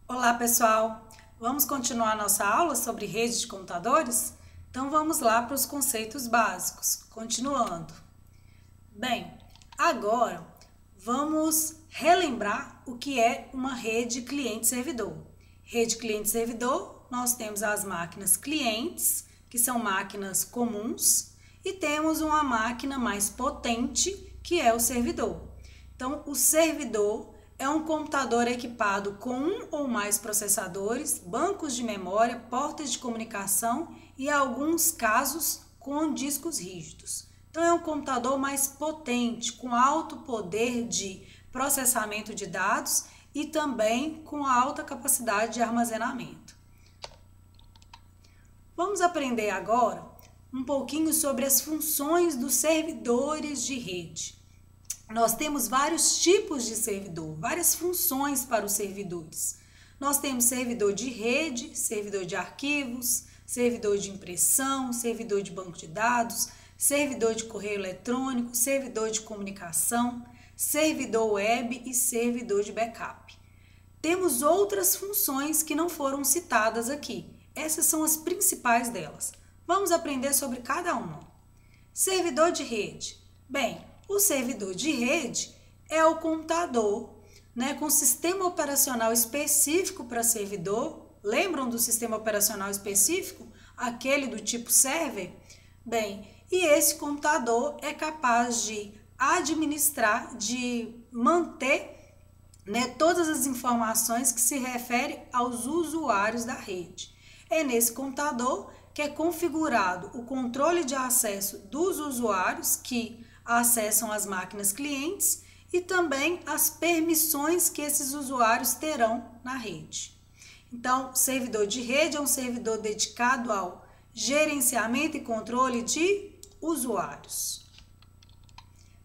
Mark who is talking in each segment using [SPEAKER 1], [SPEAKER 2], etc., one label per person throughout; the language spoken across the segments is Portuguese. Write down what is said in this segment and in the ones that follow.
[SPEAKER 1] Olá, pessoal! Vamos continuar nossa aula sobre rede de computadores? Então vamos lá para os conceitos básicos. Continuando. Bem, agora vamos relembrar o que é uma rede cliente-servidor. Rede cliente-servidor, nós temos as máquinas clientes, que são máquinas comuns, e temos uma máquina mais potente, que é o servidor. Então, o servidor é um computador equipado com um ou mais processadores, bancos de memória, portas de comunicação e, em alguns casos, com discos rígidos. Então, é um computador mais potente, com alto poder de processamento de dados e também com alta capacidade de armazenamento. Vamos aprender agora um pouquinho sobre as funções dos servidores de rede. Nós temos vários tipos de servidor, várias funções para os servidores. Nós temos servidor de rede, servidor de arquivos, servidor de impressão, servidor de banco de dados, servidor de correio eletrônico, servidor de comunicação, servidor web e servidor de backup. Temos outras funções que não foram citadas aqui. Essas são as principais delas. Vamos aprender sobre cada uma. Servidor de rede. Bem, o servidor de rede é o computador, com sistema operacional específico para servidor. Lembram do sistema operacional específico? Aquele do tipo server? Bem, e esse computador é capaz de administrar, de manter todas as informações que se referem aos usuários da rede. É nesse computador que é configurado o controle de acesso dos usuários que acessam as máquinas clientes e também as permissões que esses usuários terão na rede. Então, servidor de rede é um servidor dedicado ao gerenciamento e controle de usuários.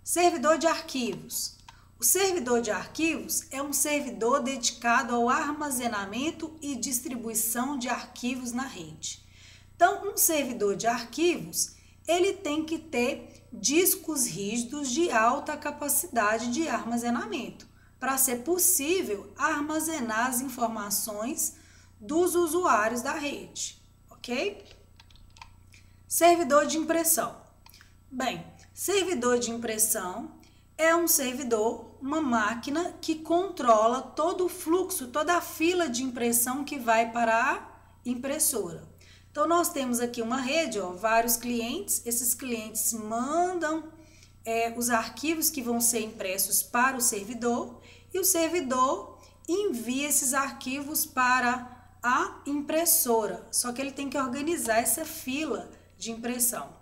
[SPEAKER 1] Servidor de arquivos. O servidor de arquivos é um servidor dedicado ao armazenamento e distribuição de arquivos na rede. Então, um servidor de arquivos, ele tem que ter discos rígidos de alta capacidade de armazenamento, para ser possível armazenar as informações dos usuários da rede, ok? Servidor de impressão. Bem, servidor de impressão é um servidor, uma máquina que controla todo o fluxo, toda a fila de impressão que vai para a impressora. Então, nós temos aqui uma rede, vários clientes. Esses clientes mandam os arquivos que vão ser impressos para o servidor e o servidor envia esses arquivos para a impressora. Só que ele tem que organizar essa fila de impressão.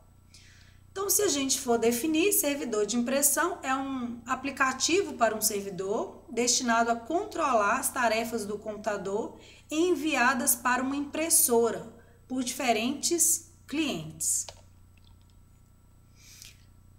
[SPEAKER 1] Então, se a gente for definir, servidor de impressão é um aplicativo para um servidor destinado a controlar as tarefas do computador enviadas para uma impressora por diferentes clientes.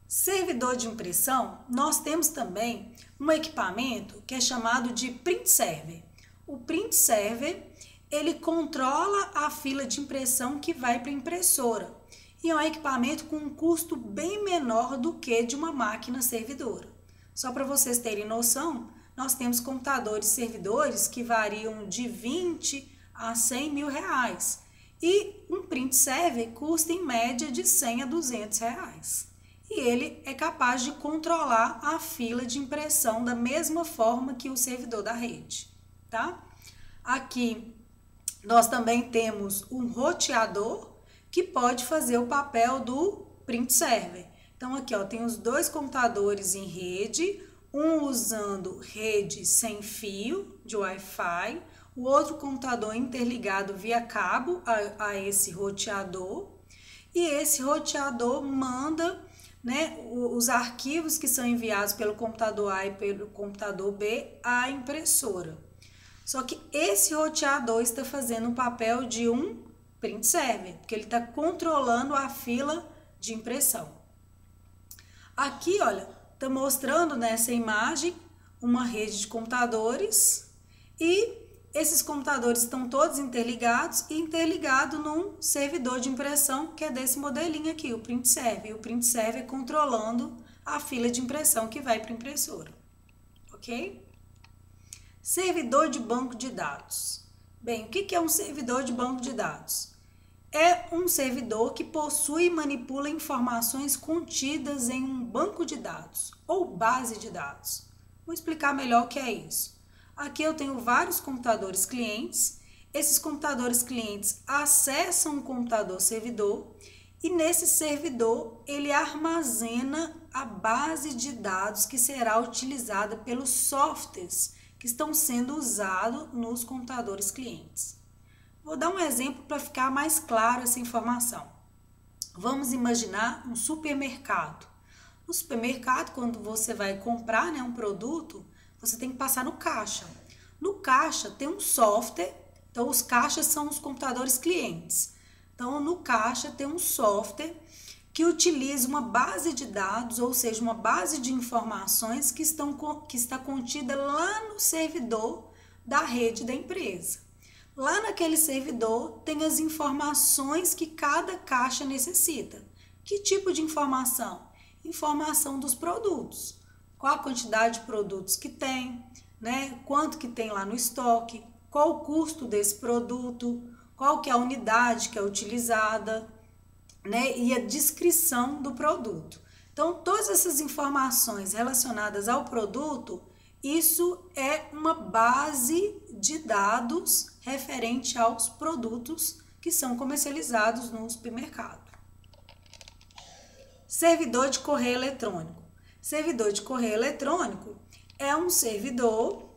[SPEAKER 1] Servidor de impressão, nós temos também um equipamento que é chamado de print server. O print server, ele controla a fila de impressão que vai para a impressora. E é um equipamento com um custo bem menor do que de uma máquina servidora. Só para vocês terem noção, nós temos computadores servidores que variam de 20 a 100 mil reais. E um print server custa em média de 100 a 200 reais. E ele é capaz de controlar a fila de impressão da mesma forma que o servidor da rede, tá? Aqui nós também temos um roteador que pode fazer o papel do print server. Então, aqui tem os dois computadores em rede, um usando rede sem fio de Wi-Fi, o outro computador interligado via cabo a esse roteador, e esse roteador manda os arquivos que são enviados pelo computador A e pelo computador B à impressora. Só que esse roteador está fazendo o papel de um print server, porque ele está controlando a fila de impressão. Aqui, olha, está mostrando nessa imagem uma rede de computadores e esses computadores estão todos interligados e interligados num servidor de impressão que é desse modelinho aqui, o print server. E o print server controlando a fila de impressão que vai para a impressora, ok? Servidor de banco de dados. Bem, o que é um servidor de banco de dados? É um servidor que possui e manipula informações contidas em um banco de dados ou base de dados. Vou explicar melhor o que é isso. Aqui eu tenho vários computadores clientes. Esses computadores clientes acessam um computador servidor e nesse servidor ele armazena a base de dados que será utilizada pelos softwares que estão sendo usados nos computadores clientes. Vou dar um exemplo para ficar mais claro essa informação. Vamos imaginar um supermercado. No supermercado, quando você vai comprar, um produto, você tem que passar no caixa. No caixa tem um software, então os caixas são os computadores clientes. Então no caixa tem um software que utiliza uma base de dados, ou seja, uma base de informações que está contida lá no servidor da rede da empresa. Lá naquele servidor tem as informações que cada caixa necessita. Que tipo de informação? Informação dos produtos. Qual a quantidade de produtos que tem, quanto que tem lá no estoque, qual o custo desse produto, qual que é a unidade que é utilizada, e a descrição do produto. Então, todas essas informações relacionadas ao produto, isso é uma base de dados referente aos produtos que são comercializados no supermercado. Servidor de correio eletrônico. Servidor de correio eletrônico é um servidor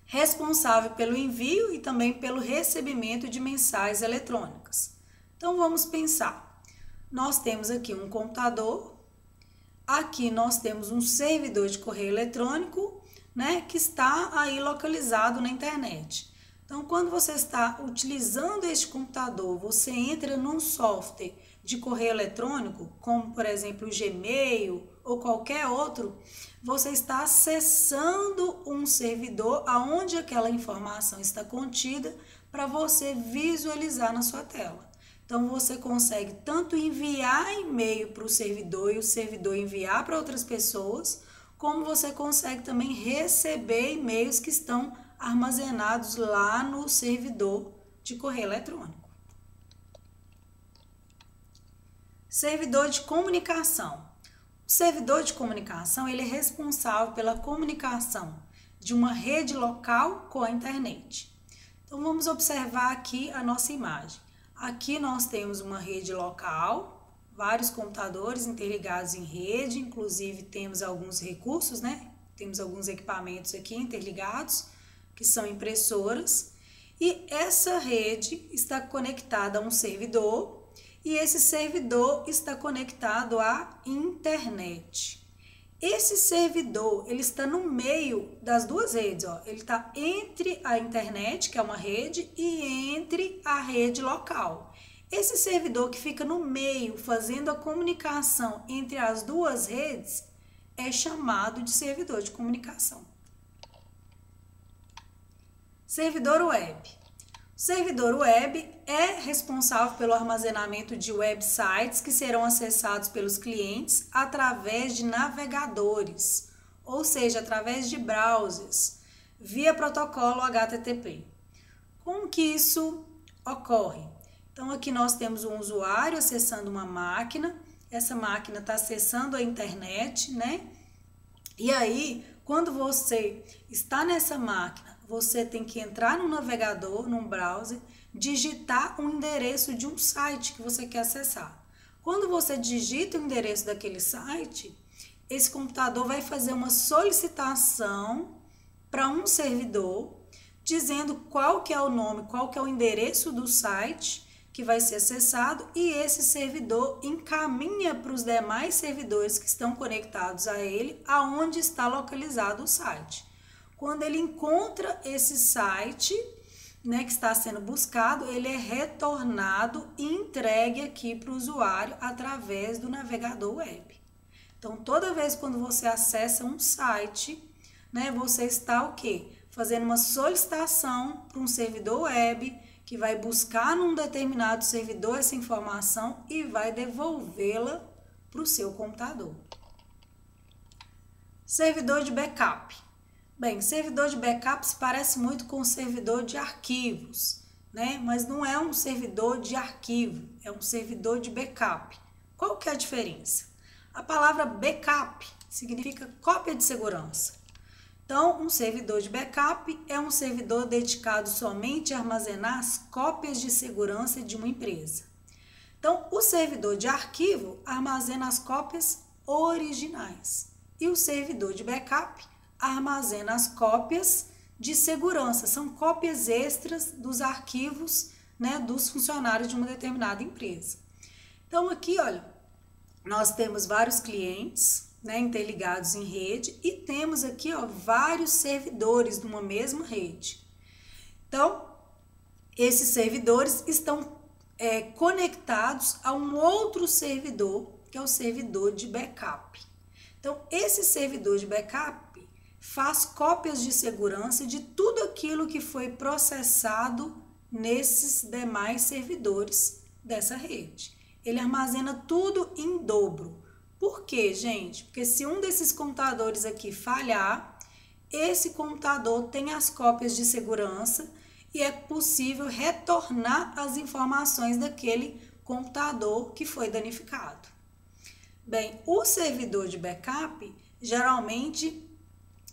[SPEAKER 1] responsável pelo envio e também pelo recebimento de mensagens eletrônicas. Então, vamos pensar. Nós temos aqui um computador, aqui nós temos um servidor de correio eletrônico, que está aí localizado na internet. Então, quando você está utilizando este computador, você entra num software de correio eletrônico, como por exemplo o Gmail ou qualquer outro, você está acessando um servidor aonde aquela informação está contida para você visualizar na sua tela. Então, você consegue tanto enviar e-mail para o servidor e o servidor enviar para outras pessoas, como você consegue também receber e-mails que estão armazenados lá no servidor de correio eletrônico. Servidor de comunicação. O servidor de comunicação ele é responsável pela comunicação de uma rede local com a internet. Então, vamos observar aqui a nossa imagem. Aqui nós temos uma rede local, vários computadores interligados em rede, inclusive temos alguns recursos, Temos alguns equipamentos aqui interligados, que são impressoras. E essa rede está conectada a um servidor e esse servidor está conectado à internet. Esse servidor, ele está no meio das duas redes, ele está entre a internet, que é uma rede, e entre a rede local. Esse servidor que fica no meio, fazendo a comunicação entre as duas redes, é chamado de servidor de comunicação. Servidor web. O servidor web é responsável pelo armazenamento de websites que serão acessados pelos clientes através de navegadores, ou seja, através de browsers, via protocolo HTTP. Como que isso ocorre? Então, aqui nós temos um usuário acessando uma máquina, essa máquina está acessando a internet, E aí, quando você está nessa máquina, você tem que entrar no navegador, num browser, digitar um endereço de um site que você quer acessar. Quando você digita o endereço daquele site, esse computador vai fazer uma solicitação para um servidor, dizendo qual que é o nome, qual que é o endereço do site que vai ser acessado, e esse servidor encaminha para os demais servidores que estão conectados a ele, aonde está localizado o site. Quando ele encontra esse site, que está sendo buscado, ele é retornado e entregue aqui para o usuário através do navegador web. Então, toda vez quando você acessa um site, você está o quê? Fazendo uma solicitação para um servidor web que vai buscar num determinado servidor essa informação e vai devolvê-la para o seu computador. Servidor de backup. Bem, servidor de backup se parece muito com o servidor de arquivos, né? Mas não é um servidor de arquivo, é um servidor de backup. Qual que é a diferença? A palavra backup significa cópia de segurança. Então, um servidor de backup é um servidor dedicado somente a armazenar as cópias de segurança de uma empresa. Então, o servidor de arquivo armazena as cópias originais e o servidor de backup armazena as cópias de segurança, são cópias extras dos arquivos, né, dos funcionários de uma determinada empresa. Então, aqui, olha, nós temos vários clientes, né, interligados em rede e temos aqui, ó, vários servidores numa mesma rede. Então, esses servidores estão conectados a um outro servidor, que é o servidor de backup. Então, esse servidor de backup faz cópias de segurança de tudo aquilo que foi processado nesses demais servidores dessa rede. Ele armazena tudo em dobro. Por quê, gente? Porque se um desses computadores aqui falhar, esse computador tem as cópias de segurança e é possível retornar as informações daquele computador que foi danificado. Bem, o servidor de backup, geralmente,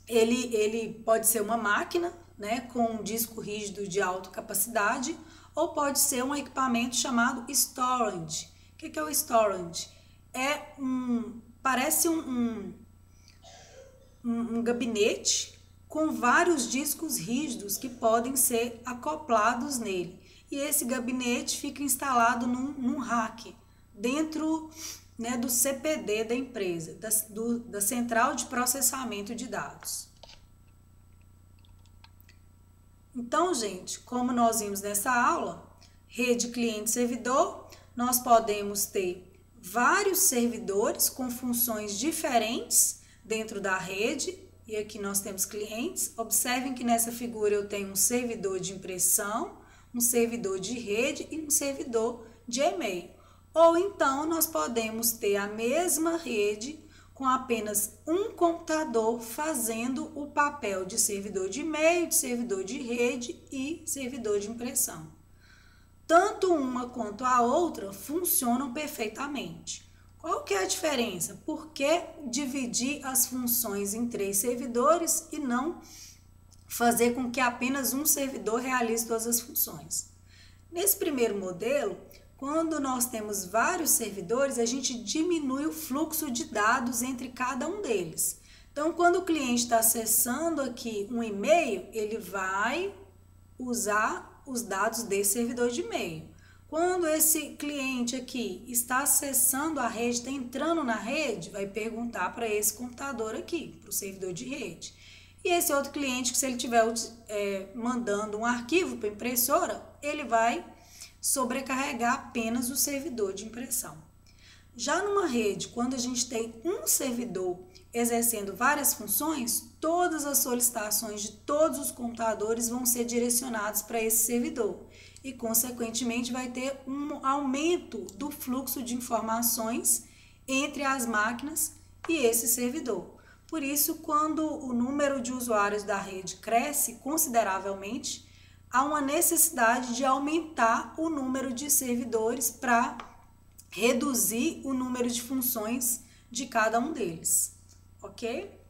[SPEAKER 1] ele pode ser uma máquina, né, com um disco rígido de alta capacidade, ou pode ser um equipamento chamado storage. O que é o storage? Parece um gabinete com vários discos rígidos que podem ser acoplados nele. E esse gabinete fica instalado num rack, dentro, né, do CPD da empresa, da Central de Processamento de Dados. Então, gente, como nós vimos nessa aula, rede cliente-servidor, nós podemos ter vários servidores com funções diferentes dentro da rede, e aqui nós temos clientes. Observem que nessa figura eu tenho um servidor de impressão, um servidor de rede e um servidor de e-mail. Ou então nós podemos ter a mesma rede com apenas um computador fazendo o papel de servidor de e-mail, de servidor de rede e servidor de impressão. Tanto uma quanto a outra funcionam perfeitamente. Qual que é a diferença? Por que dividir as funções em 3 servidores e não fazer com que apenas um servidor realize todas as funções? Nesse primeiro modelo, quando nós temos vários servidores, a gente diminui o fluxo de dados entre cada um deles. Então, quando o cliente está acessando aqui um e-mail, ele vai usar os dados desse servidor de e-mail. Quando esse cliente aqui está acessando a rede, está entrando na rede, vai perguntar para esse computador aqui, para o servidor de rede. E esse outro cliente, que se ele estiver mandando um arquivo para a impressora, ele vai sobrecarregar apenas o servidor de impressão. Já numa rede, quando a gente tem um servidor exercendo várias funções, todas as solicitações de todos os computadores vão ser direcionadas para esse servidor e, consequentemente, vai ter um aumento do fluxo de informações entre as máquinas e esse servidor. Por isso, quando o número de usuários da rede cresce consideravelmente, há uma necessidade de aumentar o número de servidores para reduzir o número de funções de cada um deles, ok?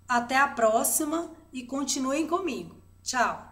[SPEAKER 1] Até a próxima e continuem comigo. Tchau!